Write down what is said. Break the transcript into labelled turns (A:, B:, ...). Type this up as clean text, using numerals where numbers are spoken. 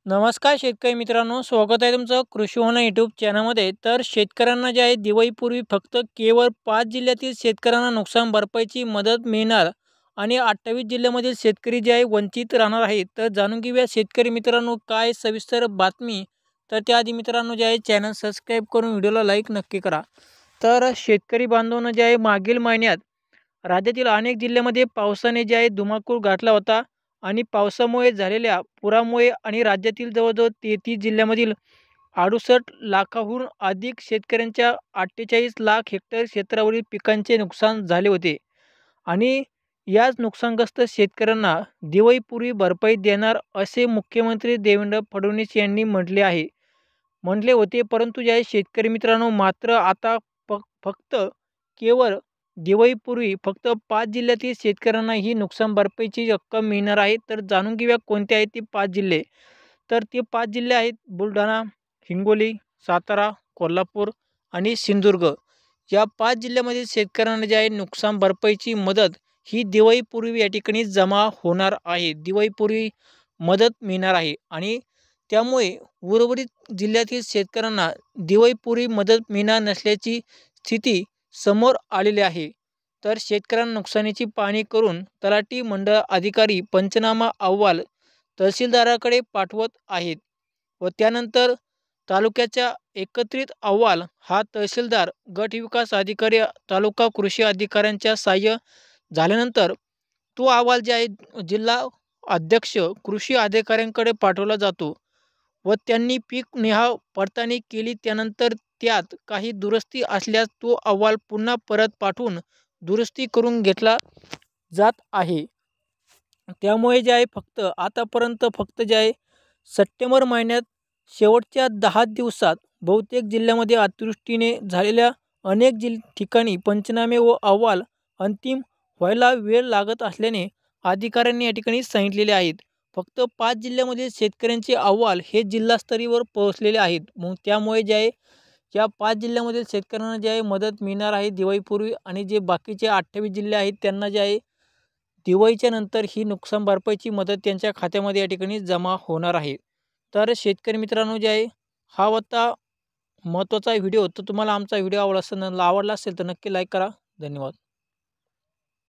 A: नमस्कार शेतकरी मित्रांनो, स्वागत आहे तुमचं कृषी होना यूट्यूब चॅनलमध्ये। तर शेतकऱ्यांना जे आहे दिवाळीपूर्वी फक्त केवळ 5 जिल्ह्यातील शेतकऱ्यांना नुकसान भरपाईची मदत मिळणार आणि 28 जिल्ह्यामधील शेतकरी जे आहे वंचित राहणार आहेत। तर जाणून घेऊया शेतकरी मित्रांनो काय सविस्तर बातमी। तर त्याआधी मित्रांनो जे आहे चॅनल सबस्क्राईब करून व्हिडिओला लाईक नक्की करा। तर शेतकरी बांधवांनो जे आहे मागील महिन्यात राज्यातील अनेक जिल्ह्यामध्ये पावसाने जे आहे धुमाकूळ घातला होता आणि पावसामुळे झालेल्या पुरामुळे आणि राज्यातील जवळजवळ 33 जिल्ह्यामधील 68 लाखाहून अधिक शेतकऱ्यांच्या 48 लाख हेक्टर क्षेत्रावरील पिकांचे नुकसान झाले होते आणि याच नुकसानग्रस्त शेतकऱ्यांना दिवाळीपूर्वी भरपाई देणार असे मुख्यमंत्री देवेंद्र फडणवीस यांनी म्हटले होते। परंतु जे आहे शेतकरी मित्रांनो मात्र आता फक्त केवळ दिवाळीपूर्वी फक्त 5 जिल्ह्यातील शेतकऱ्यांना ही नुकसान भरपाईची रक्कम मिळणार आहे। तर जाणून घेऊया कोणते आहेत ते 5 जिल्हे। तर ते 5 जिल्हे आहेत बुलढाणा, हिंगोली, सातारा, कोल्हापूर आणि सिंधुदुर्ग। या 5 जिल्ह्यामधील शेतकऱ्यांना जे आहे नुकसान भरपाईची मदत ही दिवाळीपूर्वी या ठिकाणी जमा होणार आहे, दिवाळीपूर्वी मदत मिळणार आहे आणि त्यामुळे उर्वरित जिल्ह्यातील शेतकऱ्यांना दिवाळीपूर्वी मदत मिळणार नसल्याची स्थिती समोर आलेली आहे। तर शेतकऱ्यांना नुकसानीची पाहणी करून तलाठी मंडळ अधिकारी पंचनामा अहवाल तहसीलदाराकडे पाठवत आहेत व त्यानंतर तालुक्याचा एकत्रित अहवाल हा तहसीलदार, गट विकास अधिकारी, तालुका कृषी अधिकाऱ्यांच्या सहाय्य झाल्यानंतर तो अहवाल जे आहे जिल्हा अध्यक्ष कृषी अधिकाऱ्यांकडे पाठवला जातो व त्यांनी पीक निहाय पडताळणी केली। त्यानंतर त्यात काही दुरुस्ती असल्यास तो अहवाल पुन्हा परत पाठवून दुरुस्ती करून घेतला जात आहे। त्यामुळे जे आहे आतापर्यंत जे आहे सप्टेंबर महिन्यात शेवटच्या 10 दिवसात बहुतेक जिल्ह्यामध्ये अतिवृष्टीने झालेल्या अनेक ठिकाणी पंचनामे व अहवाल अंतिम व्हायला वेळ लागत असल्याने अधिकाऱ्यांनी या ठिकाणी सांगितलेले आहेत। फक्त 5 जिल्ह्यामधील शेतकऱ्यांचे अहवाल हे जिल्हास्तरीयवर पोहोचलेले आहेत। मग त्यामुळे जे आहे या 5 जिल्ह्यामधील शेतकऱ्यांना जे आहे मदत मिळणार आहे दिवाळीपूर्वी आणि जे बाकीचे 28 जिल्हे आहेत त्यांना जे आहे दिवाळीच्या नंतर ही नुकसान भरपाईची मदत त्यांच्या खात्यामध्ये या ठिकाणी जमा होणार आहे। तर शेतकरी मित्रांनो जे आहे हा होता महत्त्वाचा व्हिडिओ। तर तुम्हाला आमचा व्हिडिओ आवडला असेल तर नक्की लाईक करा। धन्यवाद।